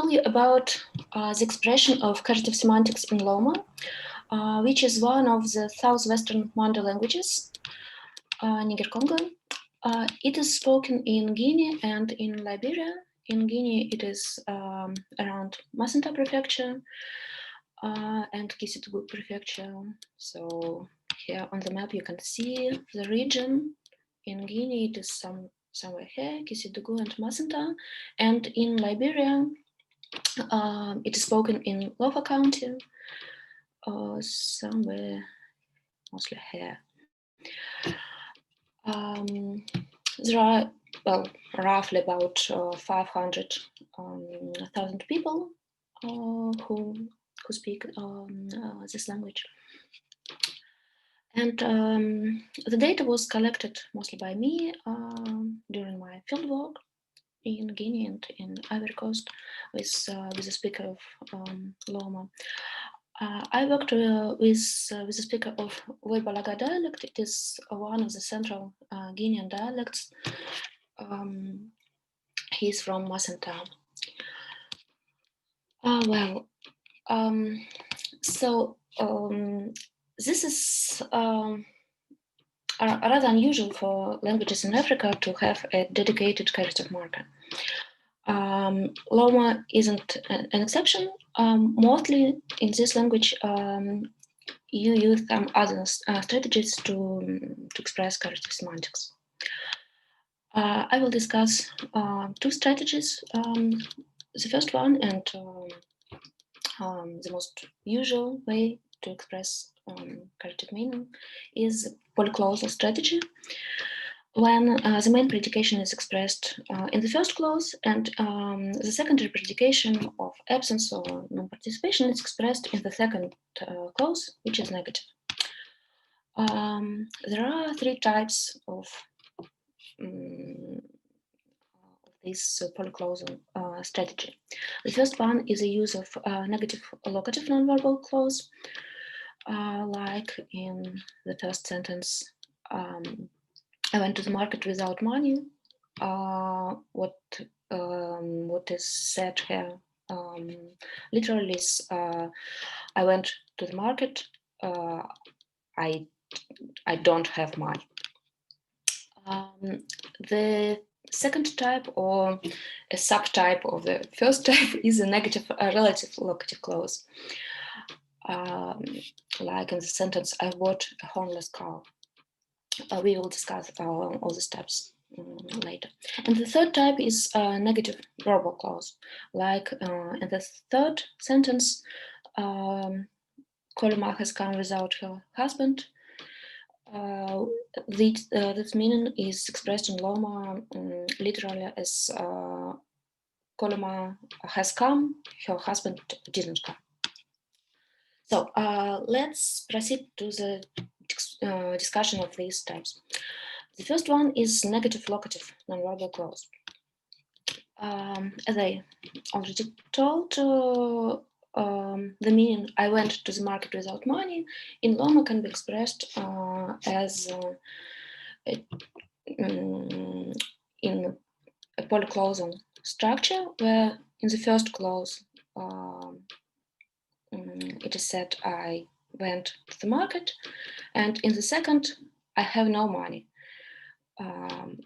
tell you about the expression of caritive semantics in Looma, which is one of the southwestern Manda languages, Niger-Congo. It is spoken in Guinea and in Liberia. In Guinea, it is around Macenta Prefecture and Kisitougou Prefecture. So here on the map, you can see the region. In Guinea, it is somewhere here, Kisitougou and Macenta. And in Liberia, it is spoken in Lofa County, somewhere mostly here. There are, well, roughly about 500,000 people who speak this language. And the data was collected mostly by me during my fieldwork in Guinea and in Ivory Coast with the speaker of Looma. I worked with the speaker of Woybalaga dialect. It is one of the central Guinean dialects. He's from Macenta. This is rather unusual for languages in Africa to have a dedicated caritive marker. Looma isn't an exception. Mostly in this language, you use some other strategies to express caritive semantics. I will discuss two strategies. The first one and the most usual way to express caritive meaning is Polyclosal Strategy, when the main predication is expressed in the first clause and the secondary predication of absence or non-participation is expressed in the second clause, which is negative. There are three types of this polyclosal strategy. The first one is the use of negative locative nonverbal clause, like in the first sentence, I went to the market without money. What is said here literally is I went to the market, I don't have money. The second type, or a subtype of the first type, is a negative relative locative clause. Like in the sentence, I bought a hornless cow. We will discuss all the steps later. And the third type is negative verbal clause. Like in the third sentence, Koloma has come without her husband. This meaning is expressed in Looma literally as Koloma has come, her husband didn't come. So let's proceed to the discussion of these types. The first one is negative locative nonverbal clause. As I already told, the meaning I went to the market without money in Looma can be expressed as in a polyclosal structure, where in the first clause it is said I went to the market, and in the second I have no money,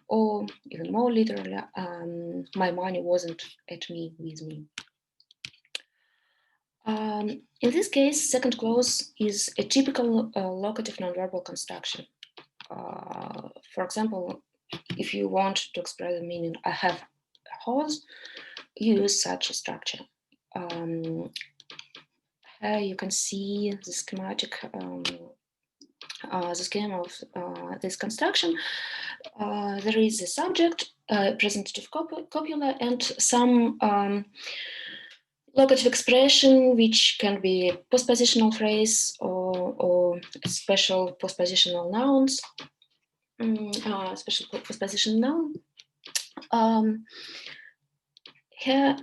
or even more literally, my money wasn't at me, with me. In this case, second clause is a typical locative nonverbal construction. For example, if you want to express the meaning I have a horse, you use such a structure. Here you can see the schematic, the scheme of this construction. There is a subject, presentative copula, and some locative expression, which can be a postpositional phrase or special postpositional nouns, special postposition noun. Here,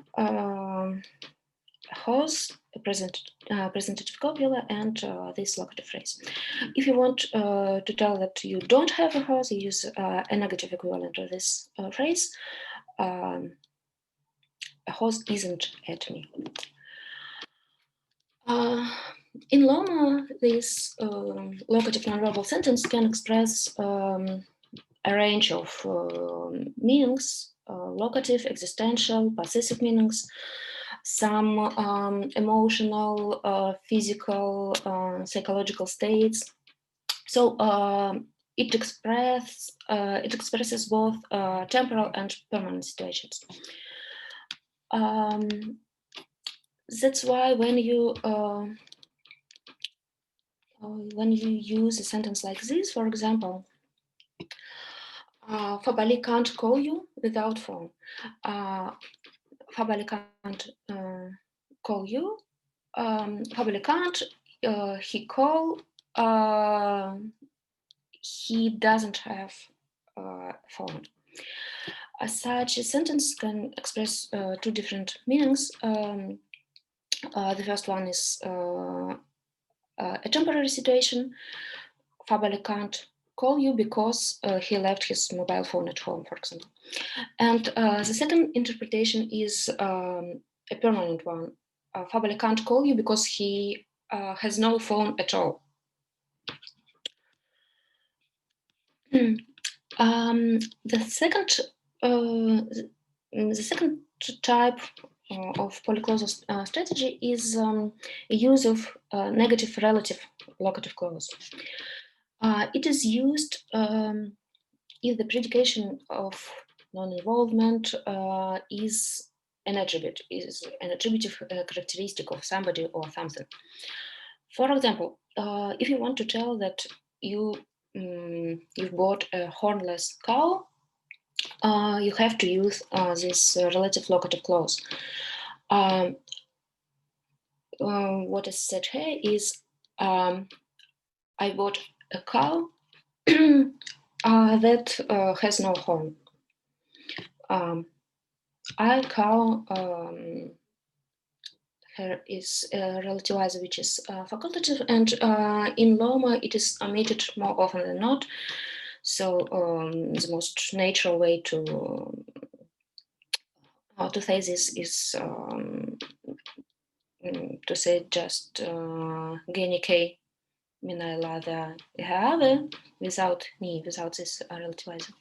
horse, presentative copula, and this locative phrase. If you want to tell that you don't have a horse, you use a negative equivalent of this phrase. a horse isn't at me. In Looma, this locative nonverbal sentence can express a range of meanings, locative, existential, possessive meanings, some emotional, physical, psychological states. So it expresses both temporal and permanent situations. That's why when you use a sentence like this, for example, Fabali can't call you without phone. Fabali can't call you. Fabali can't. He call. He doesn't have a phone. Such a sentence can express two different meanings. The first one is a temporary situation. Fabali can't call you because he left his mobile phone at home, for example. And the second interpretation is a permanent one. Fabali can't call you because he has no phone at all. The second type of polyclosal strategy is a use of negative relative locative clause. It is used if the predication of non-involvement is an attributive characteristic of somebody or something. For example, if you want to tell that you've bought a hornless cow, you have to use this relative locative clause. What is said here is I bought a cow that has no horn. I cow here is a relativizer which is facultative, and in Looma it is omitted more often than not. So the most natural way to say this is to say just genike minalada have without ni, without this relativizer.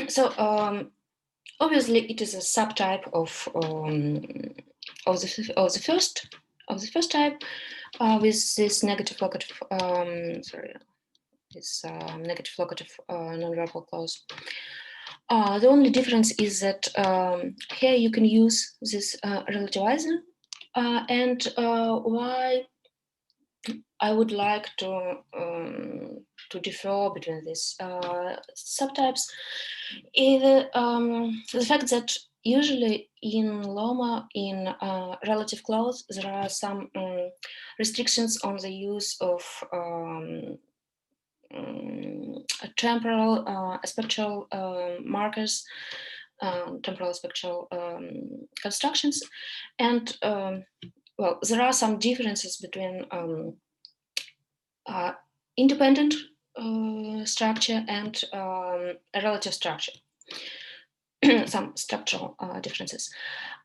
So obviously it is a subtype of the first type with this negative locative negative locative non-verbal clause. The only difference is that here you can use this relativizer, and why I would like to differ between these subtypes is the fact that usually in Looma, in relative clause, there are some restrictions on the use of temporal spectral markers, temporal spectral constructions, and well, there are some differences between independent structure and a relative structure. Some structural differences.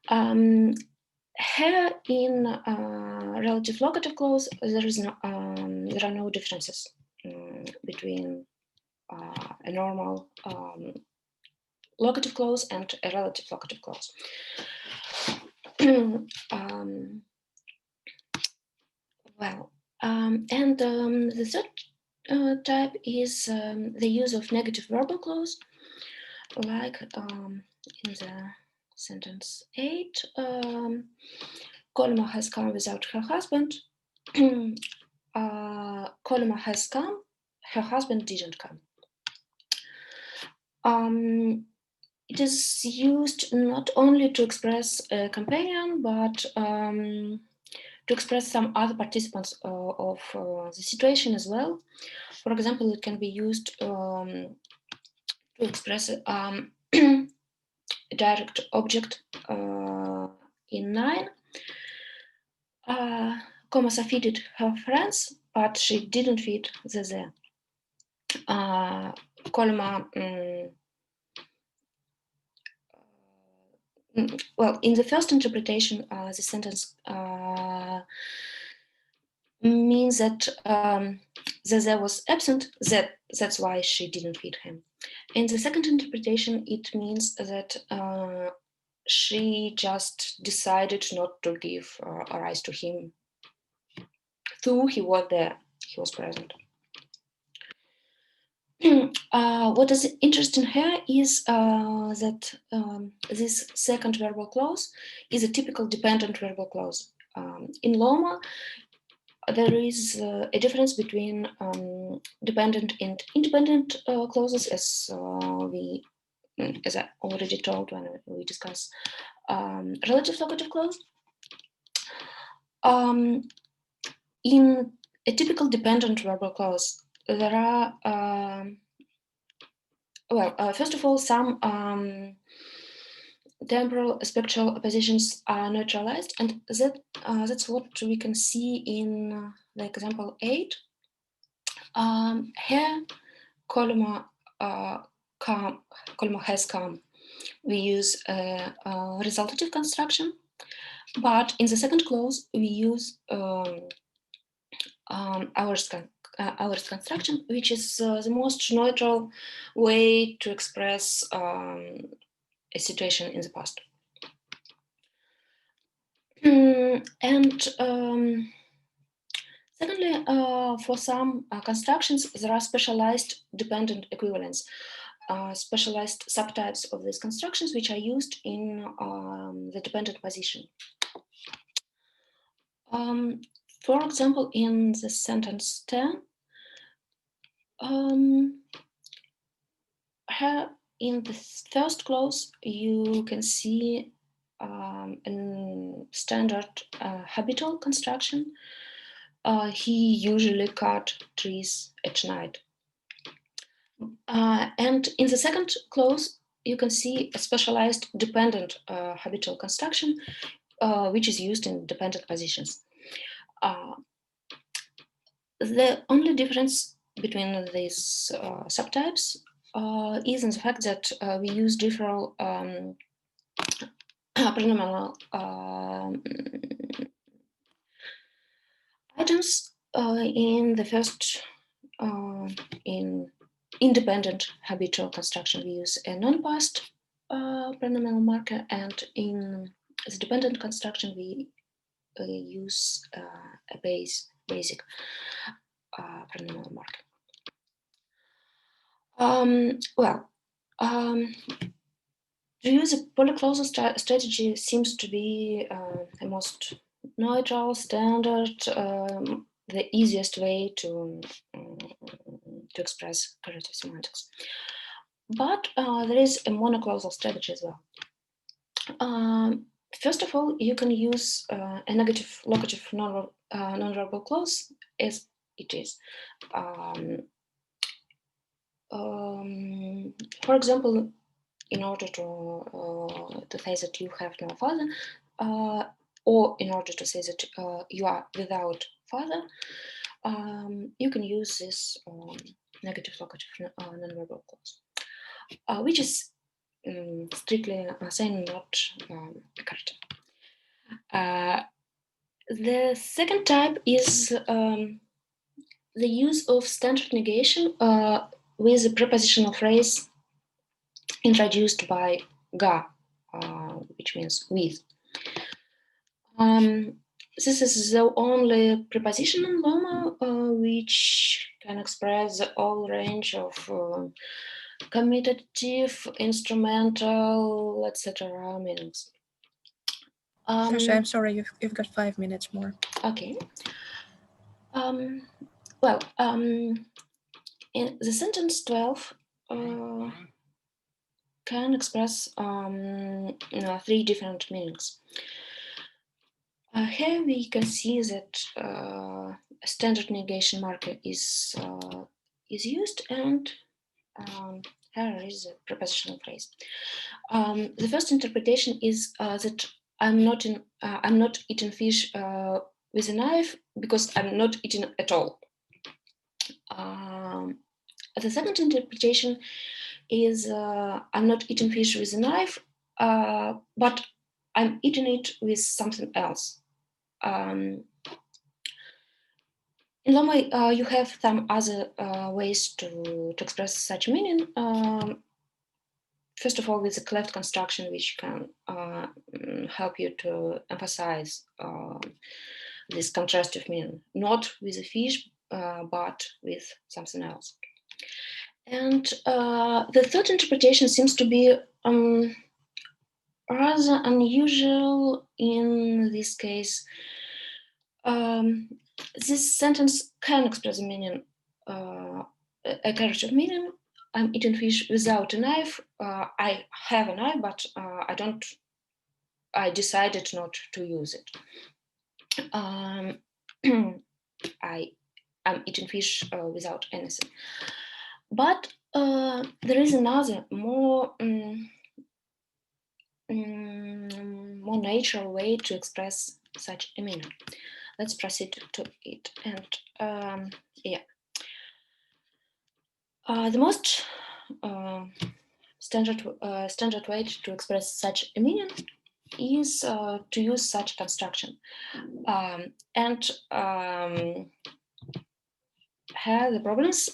Here in relative locative clause, there are no differences between a normal locative clause and a relative locative clause. And the third type is the use of negative verbal clause, like in the sentence 8, Kolma has come without her husband. Kolma has come, her husband didn't come. It is used not only to express a companion, but to express some other participants of the situation as well. For example, it can be used to express a direct object in 9. Komasa feeded her friends, but she didn't feed the Kolma Well, in the first interpretation, the sentence means that there was absent, that's why she didn't feed him. In the second interpretation, it means that she just decided not to give a rise to him, though he was there, he was present. What is interesting here is that this second verbal clause is a typical dependent verbal clause. In Looma, there is a difference between dependent and independent clauses, as I already told when we discussed relative locative clause. In a typical dependent verbal clause, there are first of all, some temporal spectral oppositions are neutralized, and that's what we can see in the example 8. Here, Kolma has come. We use a resultative construction, but in the second clause, we use ours construction, which is the most neutral way to express a situation in the past. And secondly, for some constructions, there are specialized dependent equivalents, specialized subtypes of these constructions, which are used in the dependent position. For example, in the sentence 10, here in the first clause, you can see a standard habitual construction. He usually cut trees at night. And in the second clause, you can see a specialized dependent habitual construction, which is used in dependent positions. The only difference between these subtypes is in the fact that we use different pronominal items in the first, in independent habitual construction, we use a non-past pronominal marker, and in the dependent construction, we use a basic pronominal marker. To use a polyclosal strategy seems to be the most neutral, standard, the easiest way to express caritive semantics. But there is a monoclosal strategy as well. First of all, you can use a negative locative nonverbal clause as it is. For example, in order to say that you have no father, or in order to say that you are without father, you can use this negative locative nonverbal clause, which is strictly saying not caritive. The second type is the use of standard negation with a prepositional phrase introduced by ga, which means with. This is the only preposition in Looma which can express the whole range of commutative, instrumental, etc. meanings. Sasha, I'm sorry, you've got 5 minutes more. Okay. In the sentence 12 can express 3 different meanings. Here we can see that a standard negation marker is used, and here is a prepositional phrase. The first interpretation is that I'm not eating fish with a knife because I'm not eating at all. The second interpretation is I'm not eating fish with a knife but I'm eating it with something else. In Looma, you have some other ways to express such meaning. First of all, with the cleft construction, which can help you to emphasize this contrastive meaning, not with a fish, but with something else. And the third interpretation seems to be rather unusual in this case. This sentence can express a meaning, a character meaning. I'm eating fish without a knife. I have a knife, but I decided not to use it. I'm eating fish without anything. But there is another more natural way to express such a meaning. Let's proceed to it. And the most standard way to express such a meaning is to use such construction. Here the problems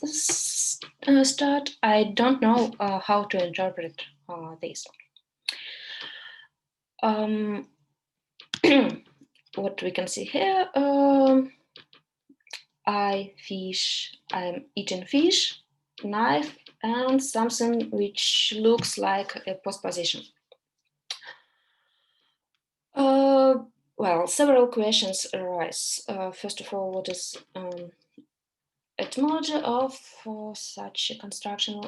start. I don't know how to interpret this. What we can see here, I'm eating fish, knife, and something which looks like a postposition. Well, several questions arise. First of all, what is etymology of such a construction?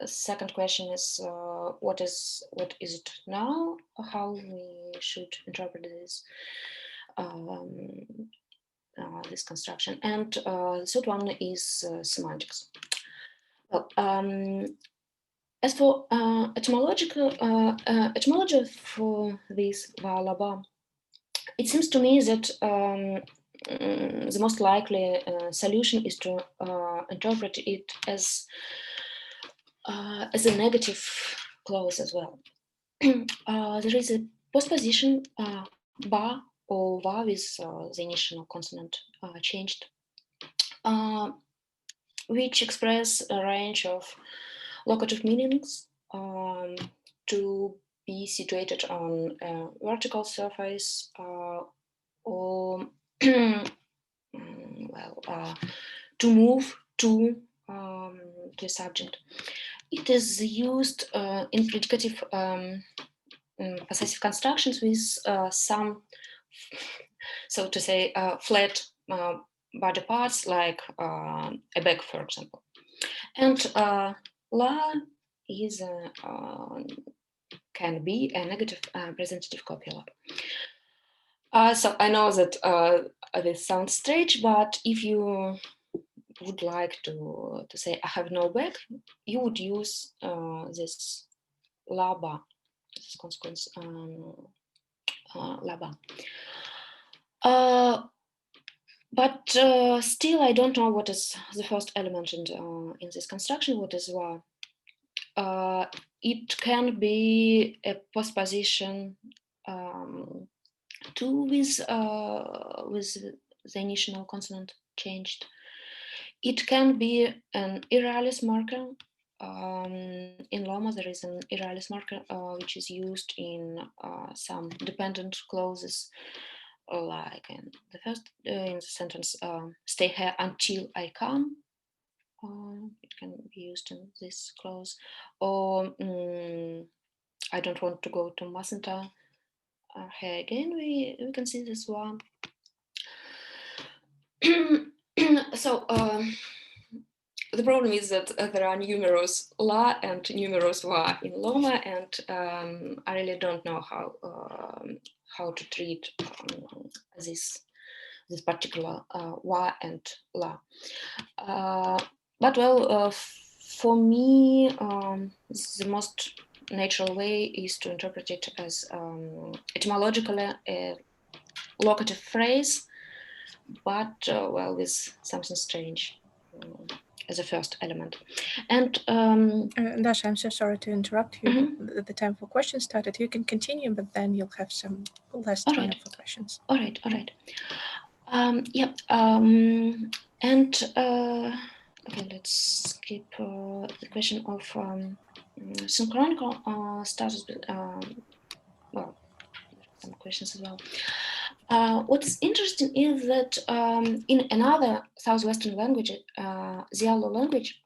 Second question is what is it now? How we should interpret this this construction? And the third one is semantics. Well, as for etymology for this valaba, it seems to me that the most likely solution is to interpret it as a negative clause as well. There is a postposition ba or va with the initial consonant changed, which express a range of locative meanings to be situated on a vertical surface or to move to a subject. It is used in predicative possessive constructions with some, so to say, flat body parts like a bag, for example. And la is can be a negative presentative copula. So I know that this sounds strange, but if you would like to say I have no bag, you would use this laba, this consequence laba. But still, I don't know what is the first element in this construction. What is wa? It can be a postposition too with the initial consonant changed. It can be an irrealis marker. In Looma, there is an irrealis marker which is used in some dependent clauses, like in the first in the sentence "Stay here until I come." It can be used in this clause, or I don't want to go to Masenta. Here again, we can see this one. So the problem is that there are numerous la and numerous wa in Looma, and I really don't know how to treat this particular wa and la. But well, for me, the most natural way is to interpret it as etymologically a locative phrase, but well, with something strange as a first element. And Dasha, I'm so sorry to interrupt you. The time for questions started. You can continue, but then you'll have some less time for questions. All right. Okay, let's skip the question of synchronical status. Well, some questions as well. What's interesting is that in another southwestern language, the Yalo language,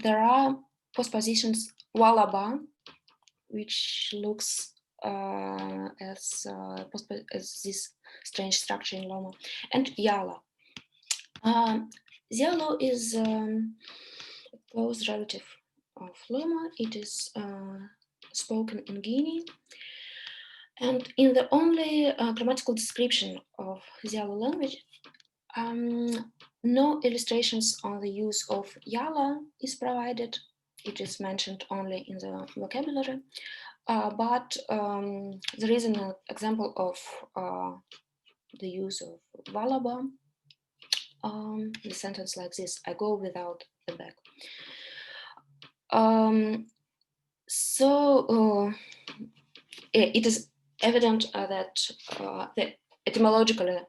there are postpositions walaba, which looks as this strange structure in Looma, and Yala. Yalo is a close relative of Looma. It is spoken in Guinea. And in the only grammatical description of Yalo language, no illustrations on the use of Yala is provided. It is mentioned only in the vocabulary. But there is an example of the use of Walaba. The sentence like this: I go without the bag. It is evident that etymologically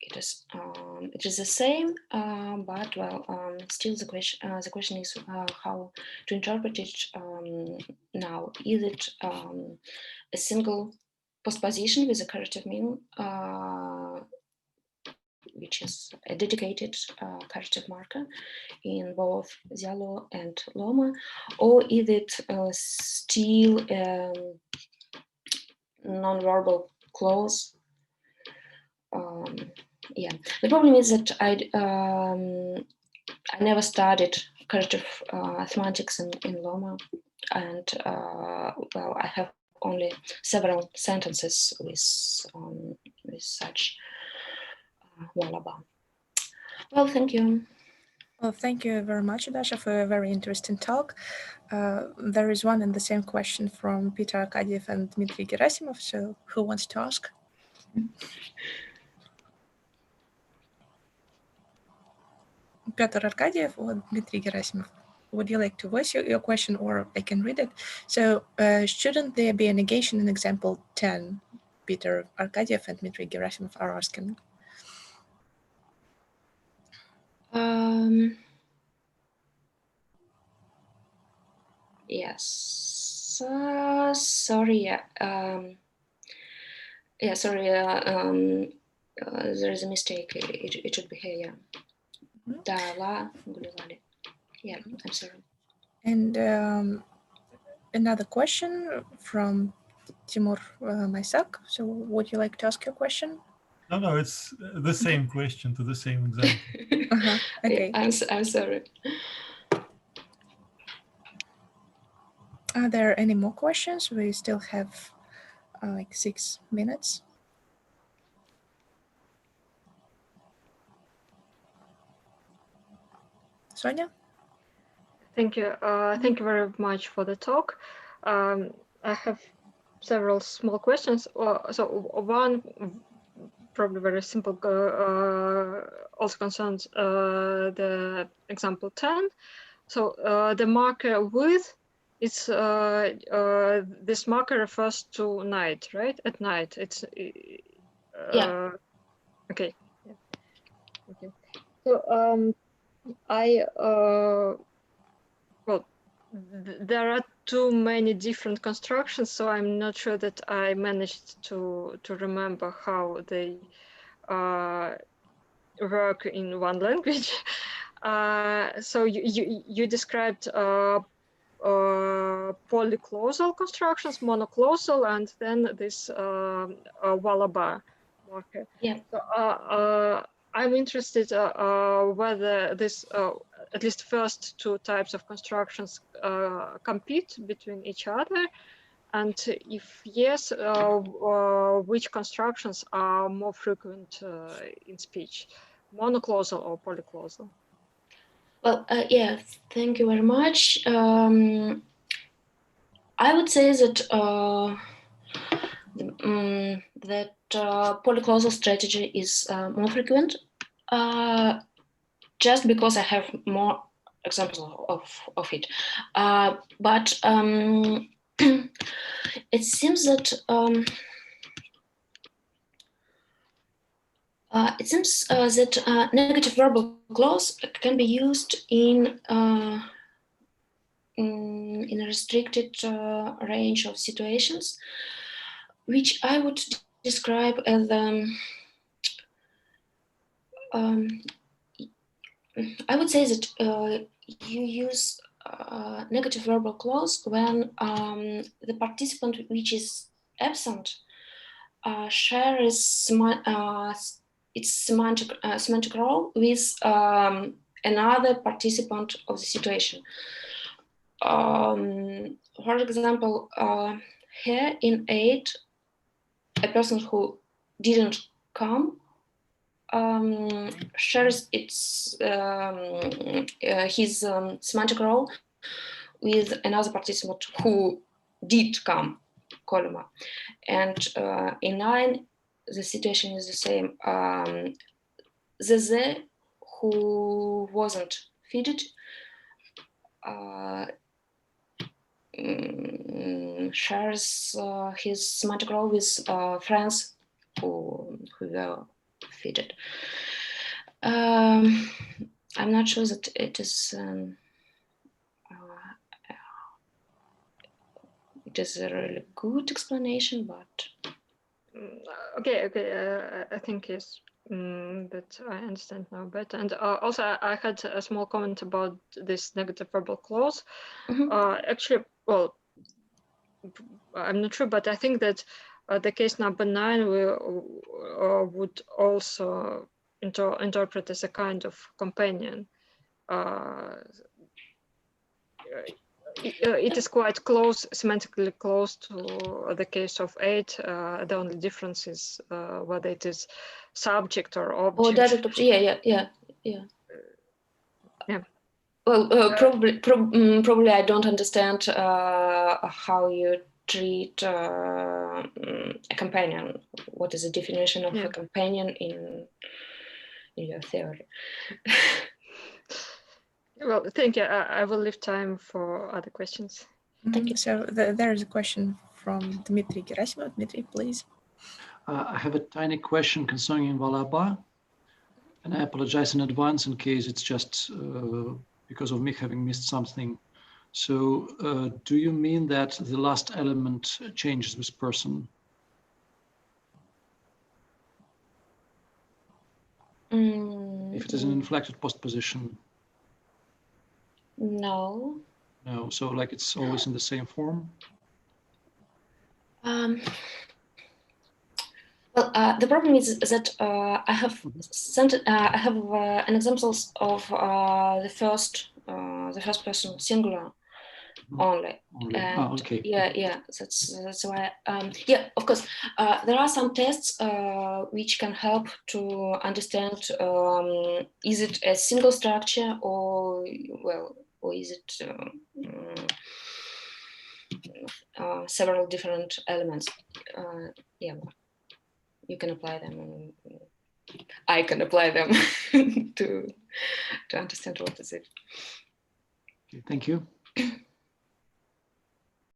it is the same, but well, still the question is how to interpret it now. Is it a single postposition with a caritive meaning, which is a dedicated caritive marker in both Yalo and Looma, or is it still non-verbal clause? Yeah, the problem is that I never studied caritive semantics in Looma, and well, I have only several sentences with such walaba. Well, thank you. Well, thank you very much, Dasha, for a very interesting talk. There is one and the same question from Peter Arkadiev and Dmitry Gerasimov. So who wants to ask? Peter Arkadiev or Dmitry Gerasimov? Would you like to voice your question, or I can read it? So shouldn't there be a negation in example 10? Peter Arkadiev and Dmitry Gerasimov are asking. Yes. Sorry. Yeah, sorry. There is a mistake. It should be here. Yeah. Yeah, I'm sorry. And another question from Timur Maisak. So would you like to ask your question? No, it's the same question to the same example. Okay. I'm sorry. Are there any more questions? We still have like 6 minutes. Sonia? Thank you. Thank you very much for the talk. I have several small questions. So one probably very simple also concerns the example 10. So the marker with, it's this marker refers to night, right? At night, it's yeah. Okay. Yeah. Okay. So well, there are too many different constructions, so I'm not sure that I managed to remember how they work in one language. So you described polyclosal constructions, monoclosal, and then this walaba marker. Yeah. So, I'm interested whether this, at least first two types of constructions compete between each other, and if yes, which constructions are more frequent in speech, monoclosal or polyclosal? Well, yeah, thank you very much. I would say that polyclosal strategy is more frequent. just because I have more examples of it. But it seems that negative verbal clause can be used in a restricted range of situations, which I would describe as I would say that you use negative verbal clause when the participant which is absent shares its semantic role with another participant of the situation. For example, here in 8, a person who didn't come shares its his semantic role with another participant who did come, Koloma. And in 9, the situation is the same. The who wasn't fitted shares his semantic role with friends who were fitted. I'm not sure that it is a really good explanation, but okay. I think yes, that I understand now better. And also, I had a small comment about this negative verbal clause. Actually, well, I'm not sure, but I think that the case number 9 would also interpret as a kind of companion. It is quite close, semantically close to the case of 8. The only difference is whether it is subject or object. Oh, direct object. Yeah. Well, probably I don't understand how you treat a companion. What is the definition of a companion in your theory? Well, thank you. I will leave time for other questions. Thank you. So there is a question from Dmitry Gerasimov. Dmitry, please. I have a tiny question concerning Valaba, and I apologize in advance in case it's just because of me having missed something. So do you mean that the last element changes with person? If it is an inflected postposition? No. No, so like it's always in the same form? Well, the problem is that I have an examples of the first person singular only. And okay. Yeah, that's why. Yeah, of course, there are some tests which can help to understand is it a single structure or is it several different elements. Yeah, you can apply them, and I can apply them to understand what is it. Okay, thank you.